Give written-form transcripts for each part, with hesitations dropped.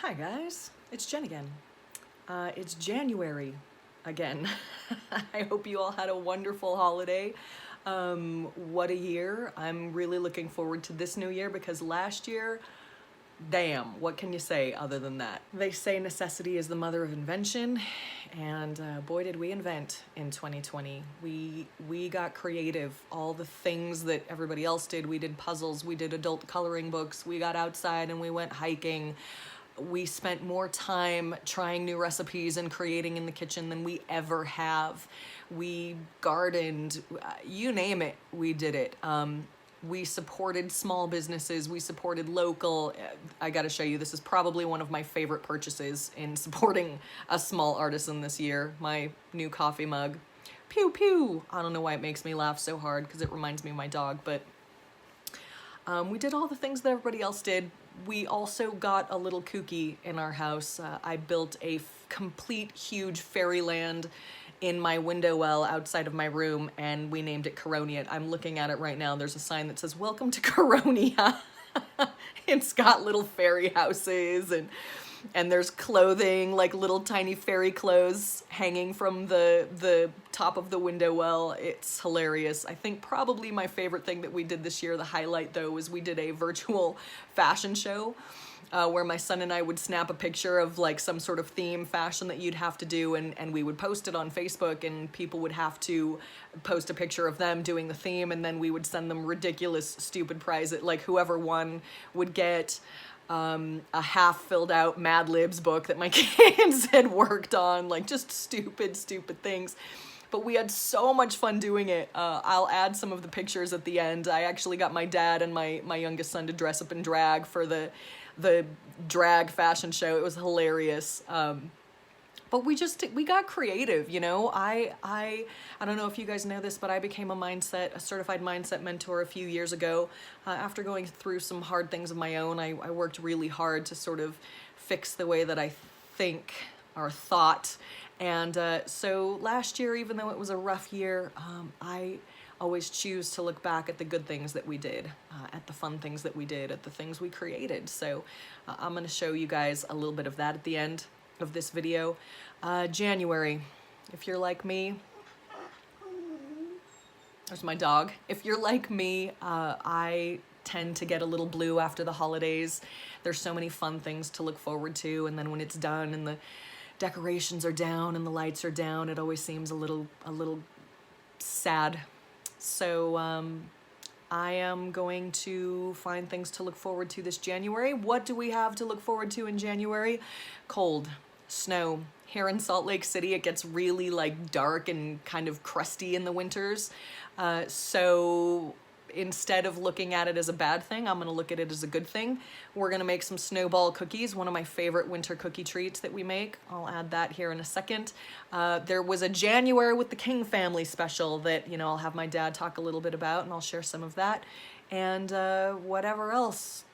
Hi guys, it's Jen again. It's January again. I hope you all had a wonderful holiday. What a year. I'm really looking forward to this new year because last year, damn, what can you say other than that? They say necessity is the mother of invention, and boy did we invent in 2020. We got creative. All the things that everybody else did. We did puzzles, we did adult coloring books, we got outside and we went hiking. We spent more time trying new recipes and creating in the kitchen than we ever have. We gardened, you name it, we did it. We supported small businesses, we supported local. I gotta show you, this is probably one of my favorite purchases in supporting a small artisan this year. My new coffee mug. Pew pew! I don't know why it makes me laugh so hard because it reminds me of my dog, but we did all the things that everybody else did. We also got a little kooky in our house. I built a complete huge fairyland in my window well outside of my room, and we named it Coronia. I'm looking at it right now. There's a sign that says, "Welcome to Coronia." It's got little fairy houses and there's clothing, like little tiny fairy clothes hanging from the top of the window well. It's hilarious. I think probably my favorite thing that we did this year, the highlight though, was we did a virtual fashion show where my son and I would snap a picture of like some sort of theme fashion that you'd have to do, and we would post it on Facebook, and people would have to post a picture of them doing the theme, and then we would send them ridiculous, stupid prizes. Like whoever won would get a half filled out Mad Libs book that my kids had worked on, like just stupid things. But we had so much fun doing it. I'll add some of the pictures at the end. I actually got my dad and my youngest son to dress up in drag for the drag fashion show. It was hilarious. But we got creative, you know. I don't know if you guys know this, but I became a certified mindset mentor a few years ago. After going through some hard things of my own, I worked really hard to sort of fix the way that I think or thought. And so last year, even though it was a rough year, I always choose to look back at the good things that we did, at the fun things that we did, at the things we created. So I'm gonna show you guys a little bit of that at the end of this video. January, if you're like me, there's my dog. If you're like me, I tend to get a little blue after the holidays. There's so many fun things to look forward to, and then when it's done and the decorations are down and the lights are down, it always seems a little sad. So I am going to find things to look forward to this January. What do we have to look forward to in January? Cold, snow. Here in Salt Lake City, it gets really like dark and kind of crusty in the winters. So instead of looking at it as a bad thing, I'm gonna look at it as a good thing. We're gonna make some Snowball cookies, one of my favorite winter cookie treats that we make. I'll add that here in a second. There was a January with the King family special that, you know, I'll have my dad talk a little bit about, and I'll share some of that. And whatever else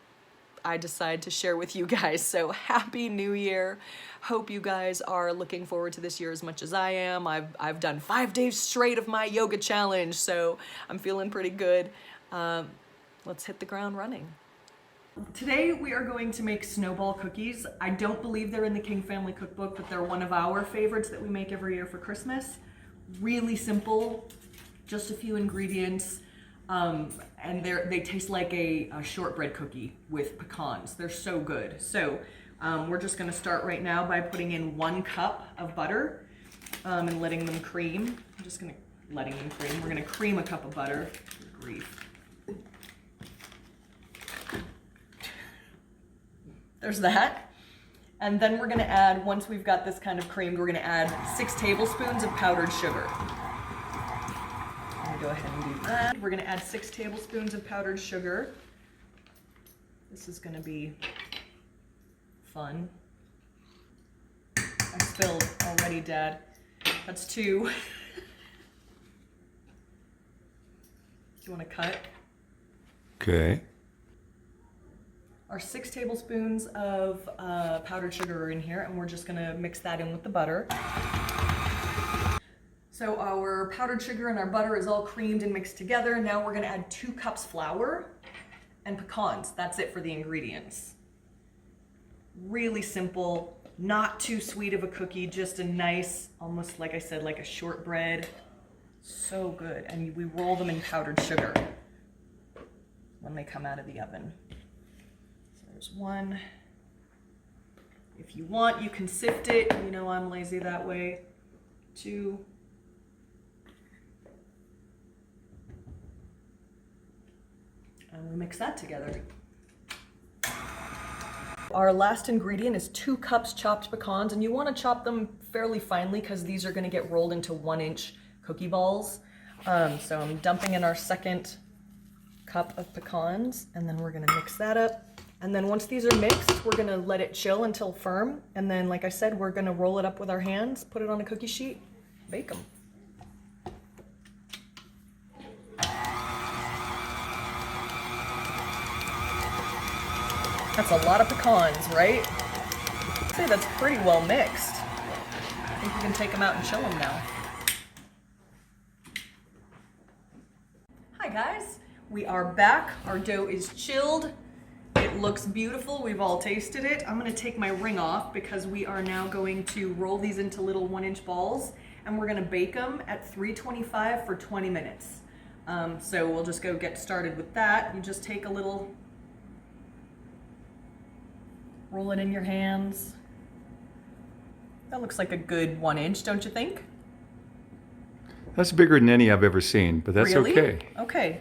I decide to share with you guys. So happy new year. Hope you guys are looking forward to this year as much as I am. I've done 5 days straight of my yoga challenge, so I'm feeling pretty good. Let's hit the ground running. Today we are going to make Snowball cookies. I don't believe they're in the King Family cookbook, but they're one of our favorites that we make every year for Christmas. Really simple, just a few ingredients. And they taste like a shortbread cookie with pecans. They're so good. So we're just gonna start right now by putting in 1 cup of butter and letting them cream. I'm just gonna letting them cream. We're gonna cream a cup of butter. Good grief. There's that. And then we're gonna add, once we've got this kind of creamed, we're gonna add 6 tablespoons of powdered sugar. Go ahead and do that. We're gonna add 6 tablespoons of powdered sugar. This is gonna be fun. I spilled already, Dad. That's 2. Do you wanna cut? Okay. Our 6 tablespoons of powdered sugar are in here, and we're just gonna mix that in with the butter. So our powdered sugar and our butter is all creamed and mixed together. Now we're gonna add 2 cups flour and pecans. That's it for the ingredients. Really simple, not too sweet of a cookie, just a nice, almost like I said, like a shortbread. So good. And we roll them in powdered sugar when they come out of the oven. So there's one. If you want, you can sift it. You know I'm lazy that way. 2. And we mix that together. Our last ingredient is 2 cups chopped pecans, and you want to chop them fairly finely because these are going to get rolled into 1-inch cookie balls. So I'm dumping in our second cup of pecans, and then we're going to mix that up. And then once these are mixed, we're going to let it chill until firm. And then, like I said, we're going to roll it up with our hands, put it on a cookie sheet, bake them. That's a lot of pecans, right? I'd say that's pretty well mixed. I think we can take them out and chill them now. Hi guys, we are back. Our dough is chilled. It looks beautiful. We've all tasted it. I'm gonna take my ring off because we are now going to roll these into little 1-inch balls, and we're gonna bake them at 325 for 20 minutes. So we'll just go get started with that. You just take a little, roll it in your hands. That looks like a good 1-inch, don't you think? That's bigger than any I've ever seen, but that's Really? okay. Okay.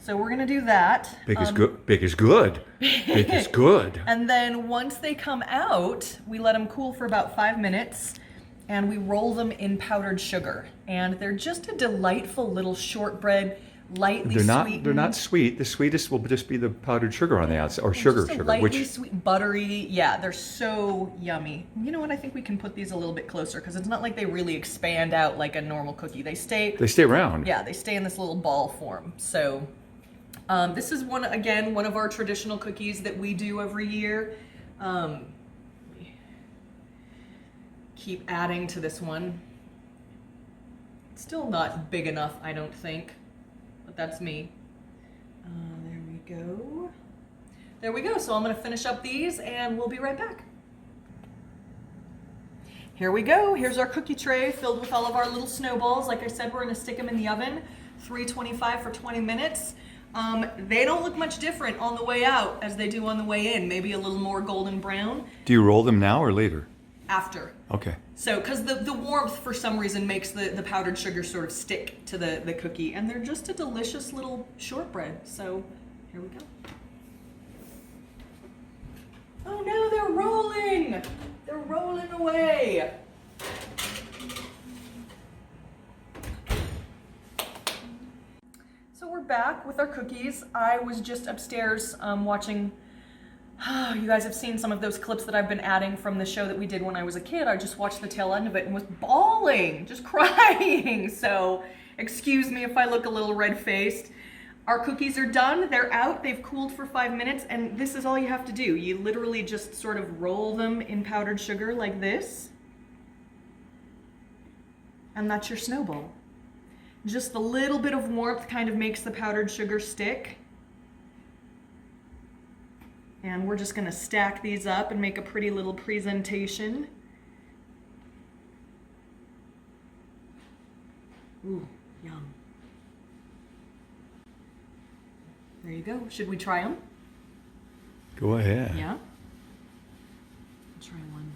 So we're gonna do that. Big is good. Big is good. Big is good. And then once they come out, we let them cool for about 5 minutes, and we roll them in powdered sugar. And they're just a delightful little shortbread, lightly sweetened. They're not sweet. The sweetest will just be the powdered sugar on the outside, or Just a sugar, lightly sweet, buttery. Yeah, they're so yummy. You know what? I think we can put these a little bit closer because it's not like they really expand out like a normal cookie. They stay round. Yeah, they stay in this little ball form. So this is one of our traditional cookies that we do every year. Keep adding to this one. It's still not big enough, I don't think, but that's me. There we go. There we go. So I'm going to finish up these and we'll be right back. Here we go. Here's our cookie tray filled with all of our little snowballs. Like I said, we're going to stick them in the oven, 325 for 20 minutes. They don't look much different on the way out as they do on the way in. Maybe a little more golden brown. Do you roll them now or later? After. Okay. So, because the warmth for some reason makes the powdered sugar sort of stick to the cookie, and they're just a delicious little shortbread. So, here we go. Oh no, they're rolling! They're rolling away! So we're back with our cookies. I was just upstairs watching, you guys have seen some of those clips that I've been adding from the show that we did when I was a kid. I just watched the tail end of it and was bawling, just crying. So excuse me if I look a little red-faced. Our cookies are done, they're out, they've cooled for 5 minutes, and this is all you have to do. You literally just sort of roll them in powdered sugar like this, and that's your snowball. Just a little bit of warmth kind of makes the powdered sugar stick. And we're just gonna stack these up and make a pretty little presentation. Ooh, yum. There you go. Should we try them? Go ahead. Yeah? I'll try one.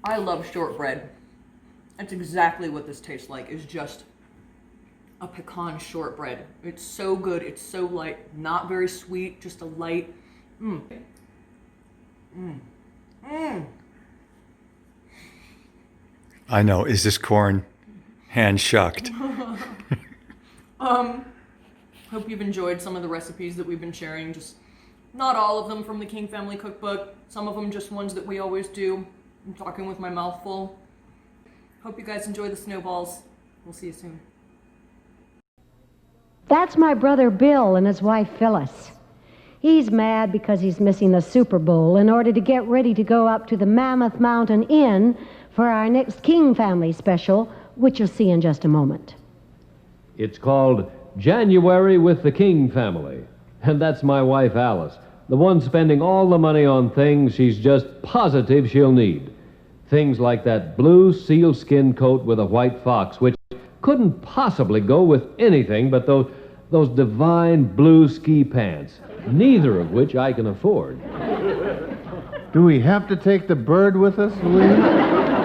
I love shortbread. That's exactly what this tastes like, is just a pecan shortbread. It's so good, it's so light, not very sweet, just a light, I know. Is this corn hand shucked? Hope you've enjoyed some of the recipes that we've been sharing. Just not all of them from the King Family Cookbook. Some of them just ones that we always do. I'm talking with my mouth full. Hope you guys enjoy the snowballs. We'll see you soon. That's my brother Bill and his wife Phyllis. He's mad because he's missing the Super Bowl in order to get ready to go up to the Mammoth Mountain Inn for our next King Family special, which you'll see in just a moment. It's called January with the King Family. And that's my wife, Alice, the one spending all the money on things she's just positive she'll need. Things like that blue sealskin coat with a white fox, which couldn't possibly go with anything but those divine blue ski pants, neither of which I can afford. Do we have to take the bird with us, Louise?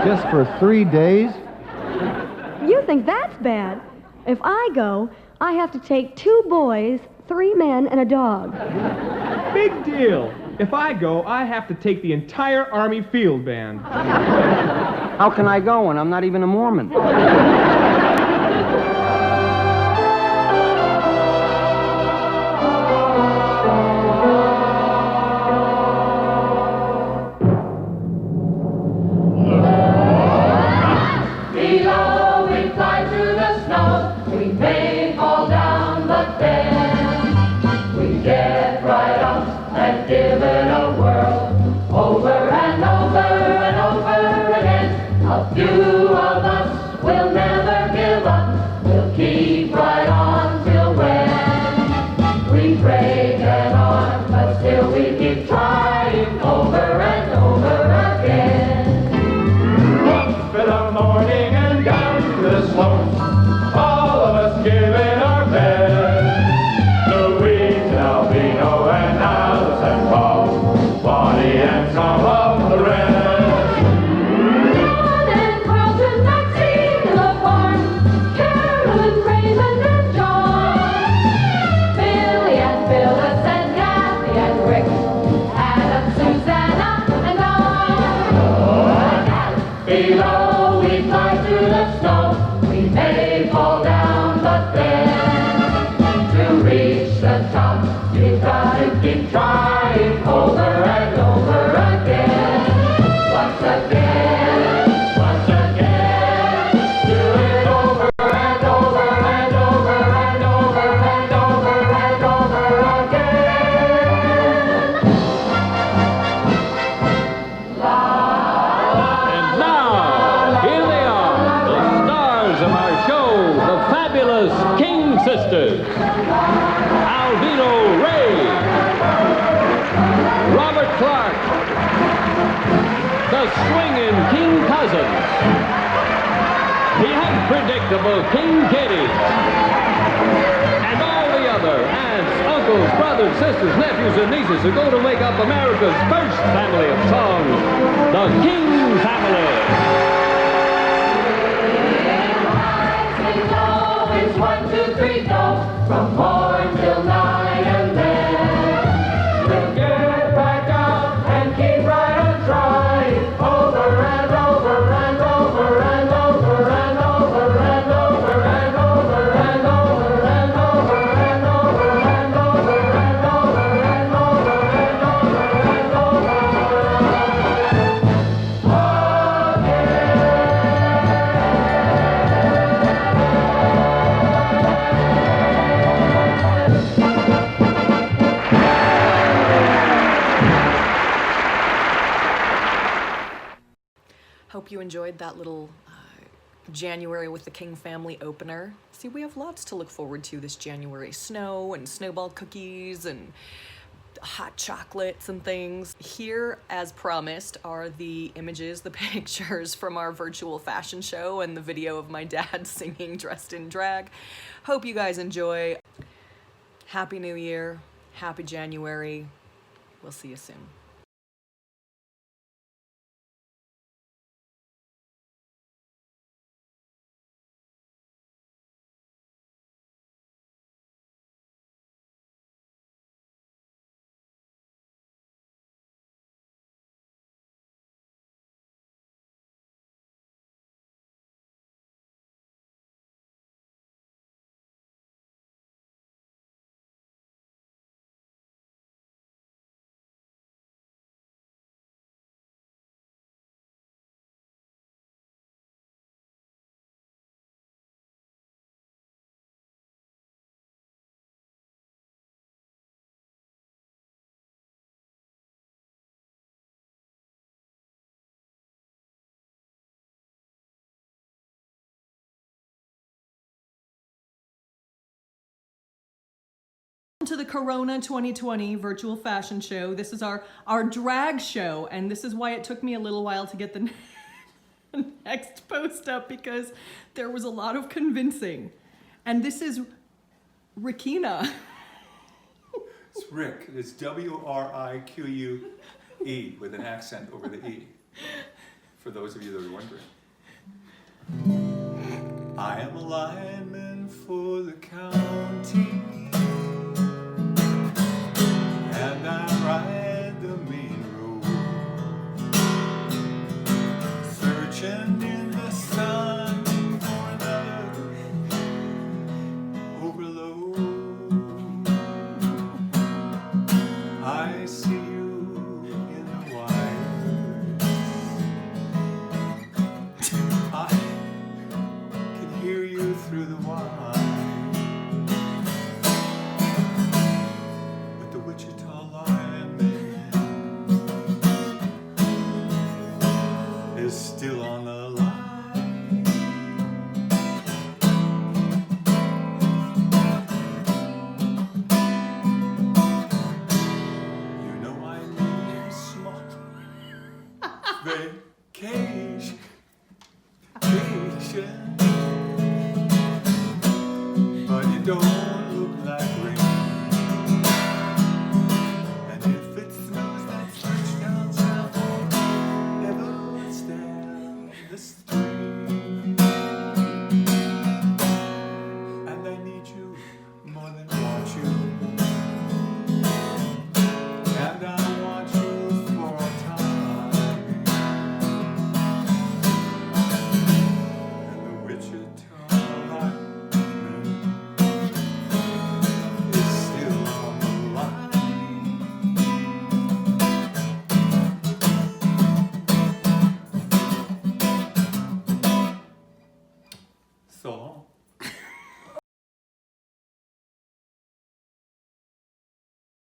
Just for 3 days? You think that's bad? If I go, I have to take 2 boys, 3 men, and a dog. Big deal. If I go, I have to take the entire Army field band. How can I go when I'm not even a Mormon? Below we fly through the snow, we may fall down, but then we get right up and give it a whirl, over and over and over again. A few of us will never give up, we'll keep right on till when we break an arm, but still we keep trying over and over again. Up in the morning and down to the slopes, all of us giving our best. Louise and Albino and Alice and Bob, Bonnie and some of the rest. John and Carlton, Maxine and LaFarge, Carolyn, Raymond and John, Billy and Phyllis and Kathy and Rick, Adam, Susanna and I. Below we fly through the snow, we may fall down, but then to reach the top, you've got to keep trying over and over again. Once again, once again, do it over and over and over and over and over and over again. And now, here they are, the stars of our show, the fabulous King Sisters. Alvino Ray, Robert Clark, the swinging King Cousins, the unpredictable King Kitty, and all the other aunts, uncles, brothers, sisters, nephews, and nieces who go to make up America's first family of songs, the King Family. Sing low, it's 1, 2, 3, go, from morn till night, and then we'll get back up and keep right on trying, over and over and over and over and over and over and over and over and over and over and over and over and over and over and over Hope you enjoyed that little January with the King Family opener. See, we have lots to look forward to this January. Snow and snowball cookies and hot chocolates and things. Here, as promised, are the images, the pictures from our virtual fashion show and the video of my dad singing dressed in drag. Hope you guys enjoy. Happy New Year. Happy January. We'll see you soon. Welcome to the Corona 2020 virtual fashion show. This is our drag show, and this is why it took me a little while to get the next post up, because there was a lot of convincing. And this is Rikina. It's Rick. It's W-R-I-Q-U-E with an accent over the E. For those of you that are wondering. I am a lion